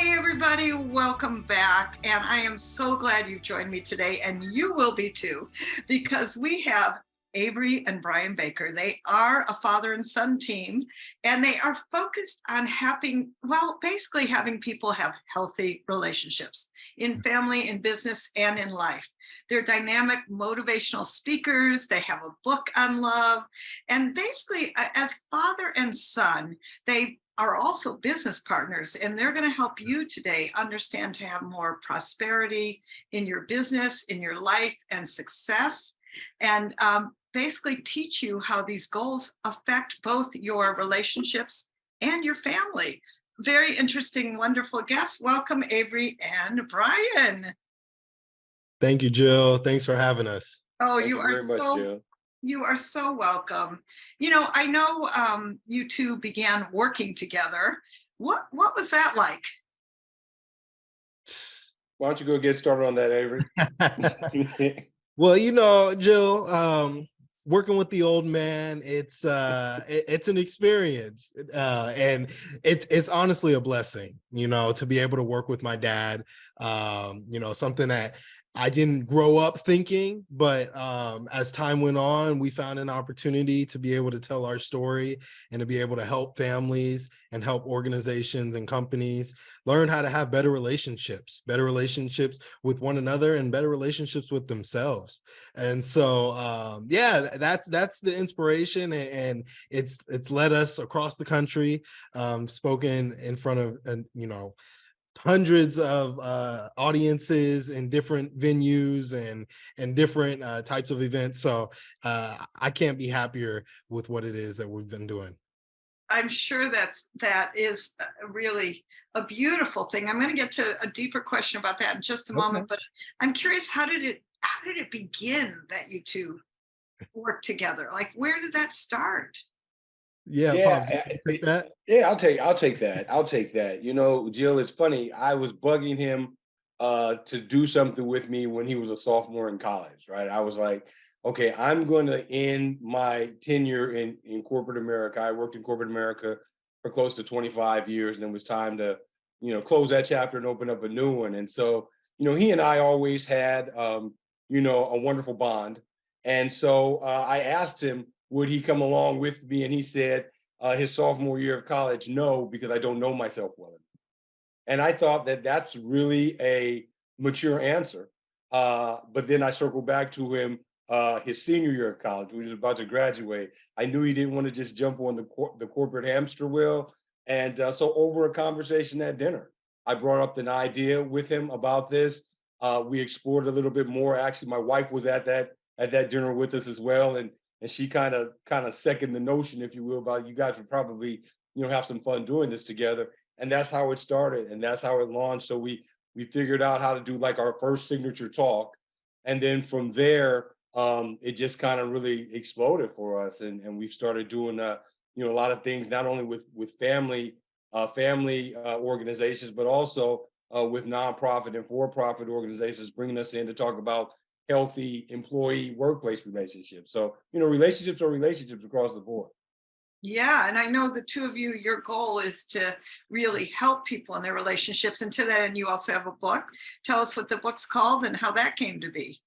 Hey everybody, welcome back. And I am so glad you joined me today, and you will be too, because we have Avery and Brian Baker. They are a father and son team, and they are focused on basically having people have healthy relationships in family, in business, and in life. They're dynamic motivational speakers. They have a book on love. And basically, as father and son, they are also business partners, and they're going to help you today understand to have more prosperity in your business, in your life, and success, and basically teach you how these goals affect both your relationships and your family. Very interesting, wonderful guests. Welcome, Avery and Brian. Thank you, Jill. Thanks for having us. Oh, Thank you very much, Jill. You are so welcome. I know you two began working together. What was that like? Why don't you go get started on that, Avery? Well, Jill, working with the old man, it's an experience, and it's honestly a blessing, to be able to work with my dad. Something that I didn't grow up thinking, but as time went on, we found an opportunity to be able to tell our story and to be able to help families and help organizations and companies learn how to have better relationships with one another and better relationships with themselves. And so, that's the inspiration, and it's led us across the country, spoken in front of, hundreds of audiences in different venues and different types of events. So I can't be happier with what it is that we've been doing. I'm sure that is really a beautiful thing. I'm going to get to a deeper question about that in just a moment, but I'm curious, how did it begin that you two worked together? Like, where did that start? Pops, take that. Yeah, I'll take that. Jill, it's funny. I was bugging him to do something with me when he was a sophomore in college, right? I was like, okay, I'm going to end my tenure in corporate America. I worked in corporate America for close to 25 years, and it was time to, close that chapter and open up a new one. And so, he and I always had, a wonderful bond. And so I asked him, would he come along with me? And he said his sophomore year of college, no, because I don't know myself well enough. And I thought that that's really a mature answer. But then I circled back to him his senior year of college, when he was about to graduate. I knew he didn't want to just jump on the corporate hamster wheel. And so over a conversation at dinner, I brought up an idea with him about this. We explored a little bit more. Actually, my wife was at that dinner with us as well. And she kind of seconded the notion, if you will, about you guys would probably, have some fun doing this together. And that's how it started, and that's how it launched. So we figured out how to do like our first signature talk, and then from there, it just kind of really exploded for us, and we've started doing a lot of things, not only with family organizations, but also with nonprofit and for-profit organizations, bringing us in to talk about healthy employee workplace relationships. So, relationships are relationships across the board. Yeah, and I know the two of you, your goal is to really help people in their relationships. And to that end, you also have a book. Tell us what the book's called and how that came to be.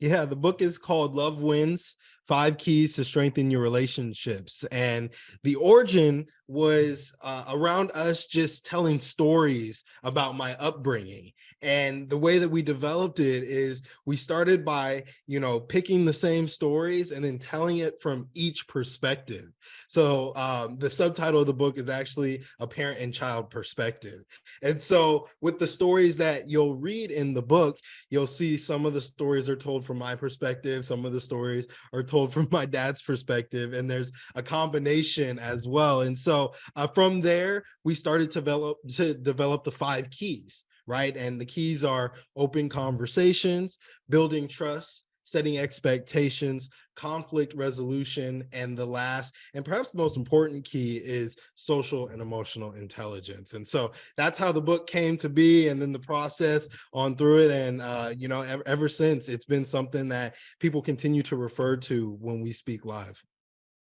Yeah, the book is called Love Wins: 5 Keys to Strengthen Your Relationships. And the origin was around us just telling stories about my upbringing. And the way that we developed it is we started by, picking the same stories and then telling it from each perspective. So the subtitle of the book is actually A Parent and Child Perspective. And so with the stories that you'll read in the book, you'll see some of the stories are told from my perspective, some of the stories are told from my dad's perspective, and there's a combination as well. And so from there, we started to develop the 5 keys, right? And the keys are open conversations, building trust, setting expectations, conflict resolution, and the last, and perhaps the most important key, is social and emotional intelligence. And so that's how the book came to be, and then the process on through it. And, ever since, it's been something that people continue to refer to when we speak live.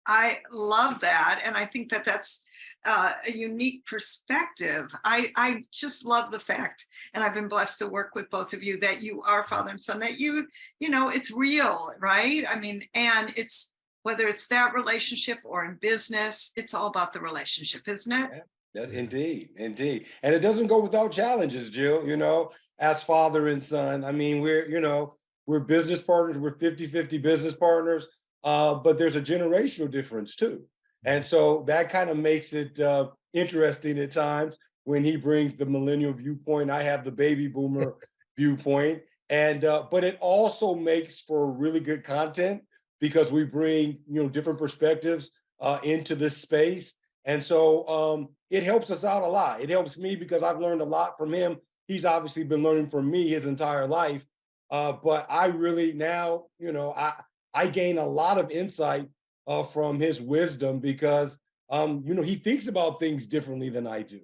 I love that. And I think that that's a unique perspective. I just love the fact, and I've been blessed to work with both of you, that you are father and son, that you know, it's real, right? I mean, and it's, whether it's that relationship or in business, it's all about the relationship, isn't it? Yeah, that's Yeah. indeed, indeed. And it doesn't go without challenges, Jill, as father and son. I mean, we're business partners, we're 50-50 business partners, but there's a generational difference too. And so that kind of makes it interesting at times when he brings the millennial viewpoint. I have the baby boomer viewpoint. And but it also makes for really good content because we bring, different perspectives into this space. And so it helps us out a lot. It helps me because I've learned a lot from him. He's obviously been learning from me his entire life. But I really now, I gain a lot of insight from his wisdom because, he thinks about things differently than I do.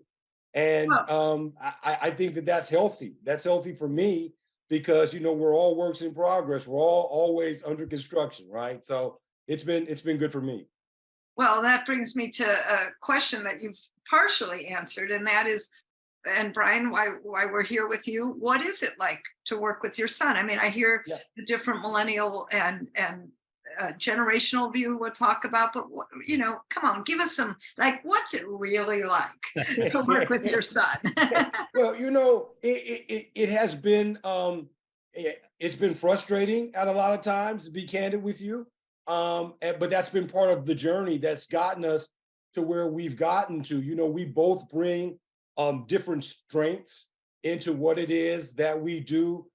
And Well, I think that that's healthy. That's healthy for me because, we're all works in progress. We're all always under construction, right? So it's been good for me. well, that brings me to a question that you've partially answered, and that is, and Brian, why we're here with you. What is it like to work with your son? I mean, I hear Yeah. the different millennial and generational view we'll talk about, but come on, give us some, like, what's it really like to work with your son? Well, it has been it's been frustrating at a lot of times, to be candid with you. But that's been part of the journey that's gotten us to where we've gotten to. We both bring different strengths into what it is that we do.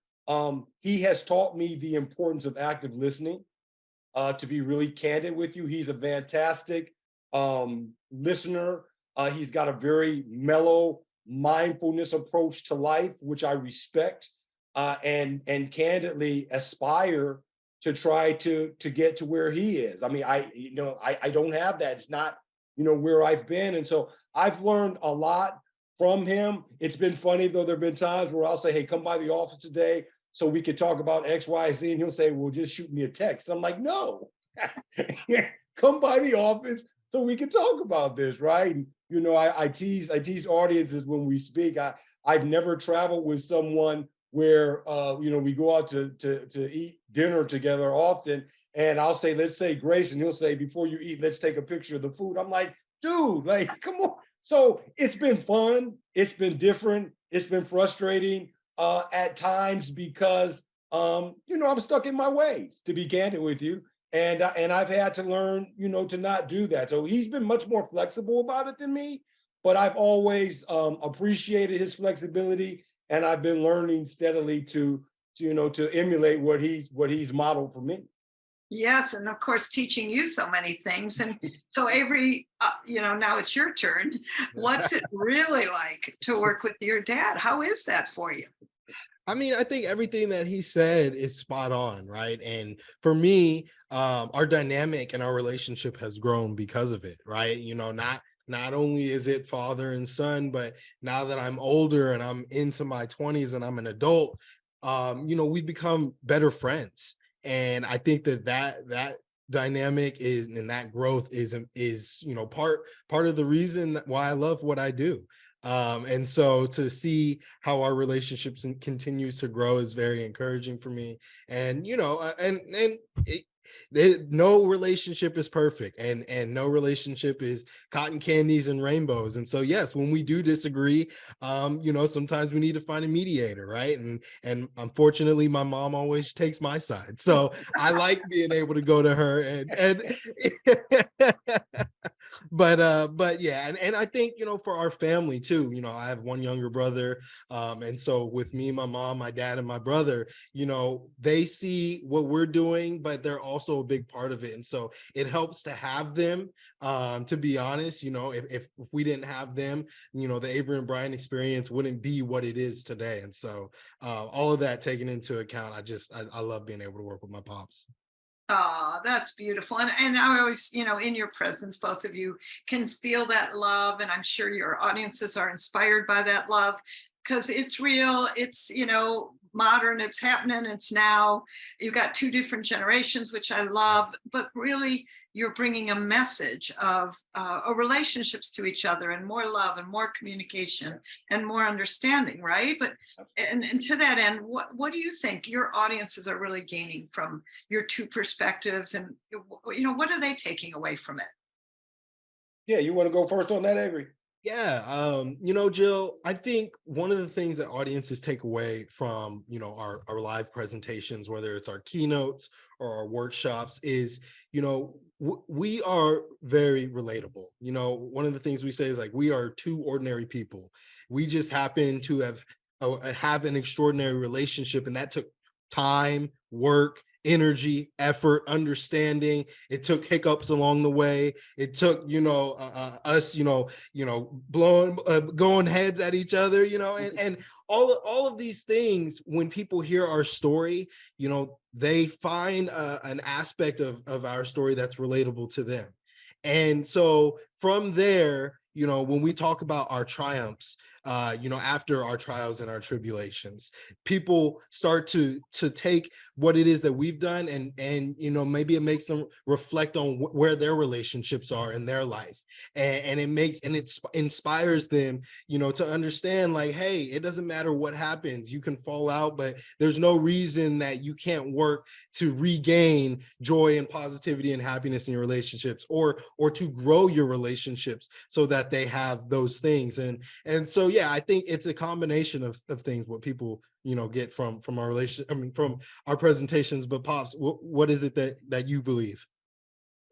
He has taught me the importance of active listening. To be really candid with you, he's a fantastic listener. He's got a very mellow mindfulness approach to life, which I respect, and candidly aspire to try to get to where he is. I mean, I don't have that. It's not where I've been, and so I've learned a lot from him. It's been funny though. There've been times where I'll say, "Hey, come by the office today so we could talk about X, Y, Z," and he'll say, "Well, just shoot me a text." I'm like, "No, come by the office so we can talk about this, right?" And I tease audiences when we speak. I've never traveled with someone where we go out to eat dinner together often, and I'll say, "Let's say grace," and he'll say, "Before you eat, let's take a picture of the food." I'm like, "Dude, like, come on." So it's been fun. It's been different. It's been frustrating at times because I'm stuck in my ways, to be candid with you, and I've had to learn, to not do that. So he's been much more flexible about it than me, but I've always appreciated his flexibility, and I've been learning steadily to emulate what he's modeled for me. Yes, and of course, teaching you so many things. And so, Avery, now it's your turn. What's it really like to work with your dad? How is that for you? I mean, I think everything that he said is spot on, right? And for me, our dynamic and our relationship has grown because of it, right? Not only is it father and son, but now that I'm older and I'm into my 20s and I'm an adult, we've become better friends. And I think that dynamic is, and that growth is part of the reason why I love what I do. And so to see how our relationships continues to grow is very encouraging for me. And no relationship is perfect, and no relationship is cotton candies and rainbows. And so yes, when we do disagree, sometimes we need to find a mediator, right? And unfortunately my mom always takes my side, so I like being able to go to her and but yeah, and I think for our family too, I have one younger brother, and so with me, my mom, my dad, and my brother, they see what we're doing, but they're also a big part of it. And so it helps to have them. To be honest, if we didn't have them, the Avery and Brian experience wouldn't be what it is today. And so all of that taken into account, I love being able to work with my pops. Oh, that's beautiful. And I always, in your presence, both of you can feel that love. And I'm sure your audiences are inspired by that love because it's real. It's, modern, it's happening, it's now. You've got two different generations, which I love, but really you're bringing a message of relationships to each other, and more love and more communication and more understanding, right? But and to that end, what do you think your audiences are really gaining from your two perspectives, and what are they taking away from it? Yeah, you want to go first on that, Avery? Yeah, Jill, I think one of the things that audiences take away from, our live presentations, whether it's our keynotes or our workshops, is, we are very relatable. One of the things we say is like, we are two ordinary people. We just happen to have an extraordinary relationship, and that took time, work, energy, effort, understanding. It took hiccups along the way. It took, us, blowing, going heads at each other, and all of these things. When people hear our story, they find an aspect of our story that's relatable to them. And so from there, when we talk about our triumphs, after our trials and our tribulations, people start to take what it is that we've done, and maybe it makes them reflect on where their relationships are in their life, and it inspires them, to understand, like, hey, it doesn't matter what happens. You can fall out, but there's no reason that you can't work to regain joy and positivity and happiness in your relationships, or to grow your relationships so that they have those things. And so, yeah, I think it's a combination of things, what people, get from our from our presentations. But Pops, what is it that you believe?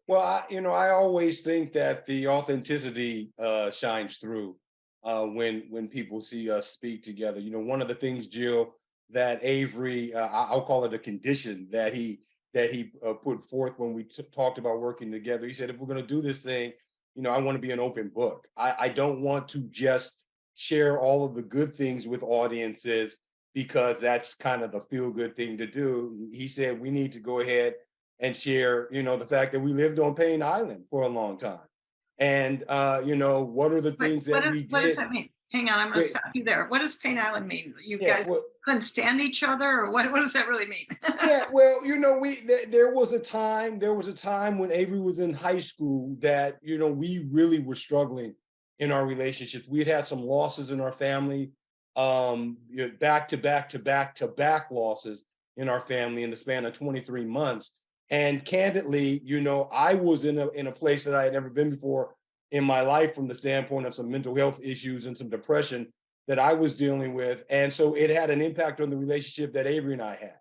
Well, I always think that the authenticity shines through when people see us speak together. One of the things, Jill, that Avery, I'll call it a condition that he put forth when we talked about working together. He said, if we're going to do this thing, I want to be an open book. I don't want to just share all of the good things with audiences because that's kind of the feel good thing to do. He said we need to go ahead and share, the fact that we lived on Payne Island for a long time. And, what are the things that we did? What does that mean? Hang on, I'm going to stop you there. What does Payne Island mean? You guys couldn't stand each other, or what does that really mean? Yeah, well, there was a time when Avery was in high school that, we really were struggling in our relationships. We had some losses in our family, back to back losses in our family in the span of 23 months. And candidly, I was in a place that I had never been before in my life, from the standpoint of some mental health issues and some depression that I was dealing with. And so it had an impact on the relationship that Avery and I had.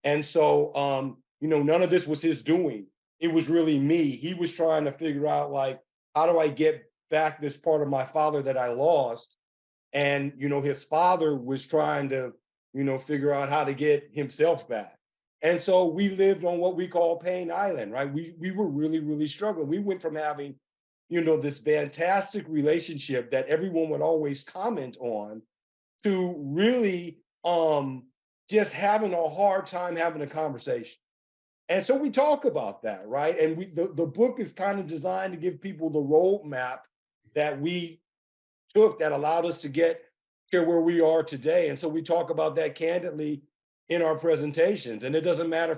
And so, none of this was his doing. It was really me. He was trying to figure out, like, how do I get back this part of my father that I lost? And, his father was trying to, figure out how to get himself back. And so we lived on what we call Payne Island, right? We were really, really struggling. We went from having, this fantastic relationship that everyone would always comment on, to really just having a hard time having a conversation. And so we talk about that, right? And the book is kind of designed to give people the roadmap that we took that allowed us to get to where we are today. And so we talk about that candidly in our presentations. And it doesn't matter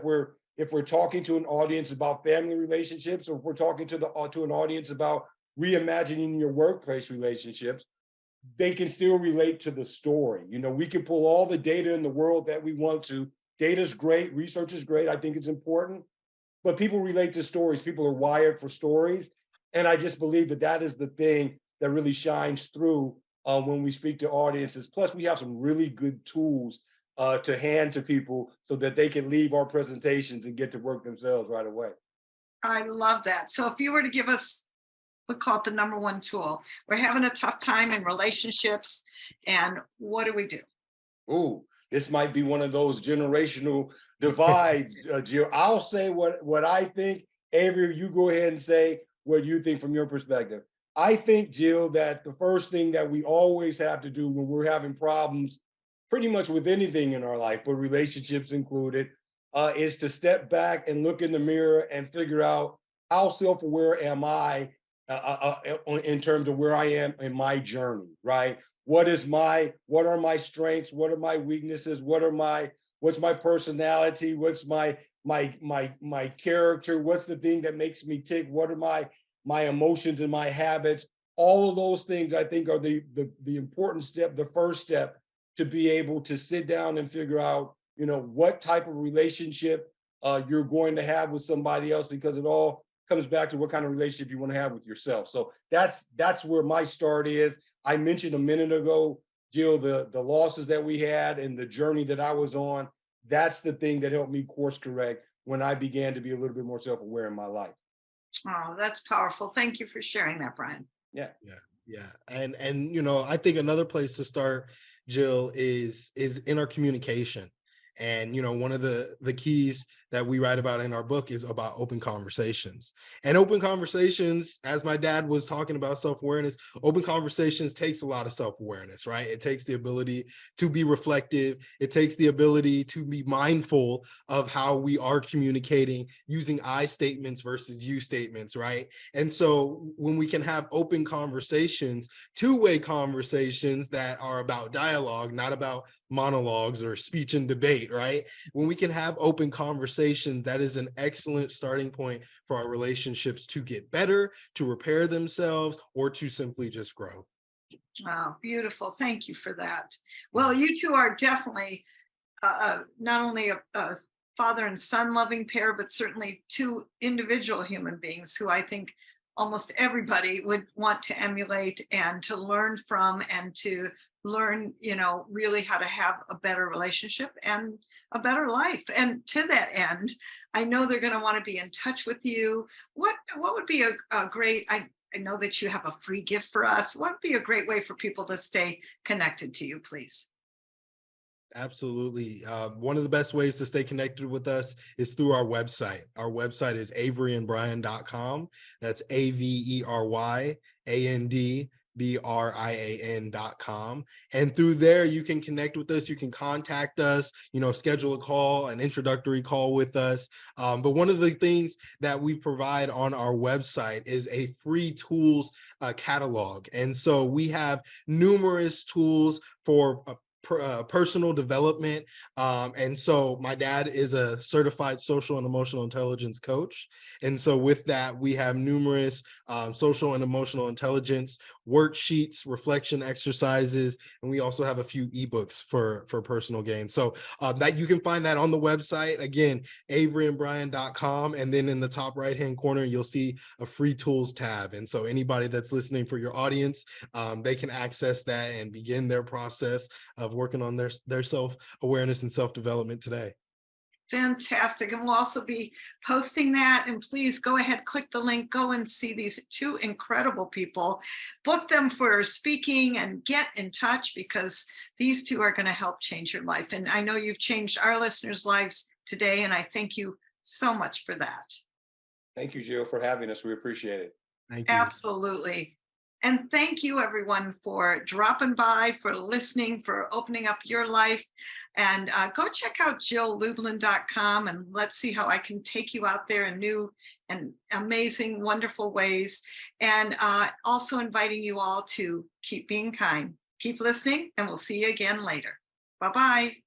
if we're talking to an audience about family relationships, or if we're talking to an audience about reimagining your workplace relationships, they can still relate to the story. We can pull all the data in the world that we want to. Data's great, research is great. I think it's important, but people relate to stories. People are wired for stories. And I just believe that is the thing that really shines through when we speak to audiences. Plus, we have some really good tools to hand to people so that they can leave our presentations and get to work themselves right away. I love that. So if you were to give us, we'll call it the number one tool, we're having a tough time in relationships, and what do we do? Ooh, this might be one of those generational divides, Jill. I'll say what I think. Avery, you go ahead and say what you think from your perspective. I think, Jill, that the first thing that we always have to do when we're having problems, pretty much with anything in our life, but relationships included, is to step back and look in the mirror and figure out, how self-aware am I in terms of where I am in my journey, right? what are my strengths? What are my weaknesses? What's my personality? What's my character? What's the thing that makes me tick? What are my emotions and my habits? All of those things I think are the important step, the first step to be able to sit down and figure out, what type of relationship you're going to have with somebody else, because it all comes back to what kind of relationship you want to have with yourself. So that's where my start is. I mentioned a minute ago, Jill, the losses that we had and the journey that I was on. That's the thing that helped me course correct when I began to be a little bit more self-aware in my life. Oh, that's powerful. Thank you for sharing that, Brian. Yeah. And I think another place to start, Jill, is in our communication. And one of the keys that we write about in our book is about open conversations. And open conversations, as my dad was talking about self-awareness, open conversations takes a lot of self-awareness, right? It takes the ability to be reflective. It takes the ability to be mindful of how we are communicating using I statements versus you statements, right? And so when we can have open conversations, two-way conversations that are about dialogue, not about monologues or speech and debate, right? When we can have open conversations, that is an excellent starting point for our relationships to get better, to repair themselves, or to simply just grow. Oh, beautiful. Thank you for that. Well, you two are definitely not only a father and son loving pair, but certainly two individual human beings who I think almost everybody would want to emulate and to learn from, and to learn, really how to have a better relationship and a better life. And to that end, I know they're going to want to be in touch with you. What would be a great, I know that you have a free gift for us. What would be a great way for people to stay connected to you, please? Absolutely. One of the best ways to stay connected with us is through our website. Our website is averyandbrian.com. That's AVERYANDBRIAN.com. And through there, you can connect with us. You can contact us, schedule a call, an introductory call with us. But one of the things that we provide on our website is a free tools catalog. And so we have numerous tools for personal development. And so my dad is a certified social and emotional intelligence coach. And so with that, we have numerous social and emotional intelligence worksheets, reflection exercises, and we also have a few ebooks for personal gain. So that you can find that on the website, again, averyandbrian.com. And then in the top right-hand corner, you'll see a free tools tab. And so anybody that's listening, for your audience, they can access that and begin their process of working on their self-awareness and self-development today. Fantastic. And we'll also be posting that. And please go ahead, click the link, go and see these two incredible people, book them for speaking, and get in touch, because these two are going to help change your life. And I know you've changed our listeners' lives today, and I thank you so much for that. Thank you, Jill, for having us. We appreciate it. Thank you. Absolutely. And thank you, everyone, for dropping by, for listening, for opening up your life. And go check out JillLubin.com, and let's see how I can take you out there in new and amazing, wonderful ways. And also inviting you all to keep being kind, keep listening, and we'll see you again later. Bye-bye.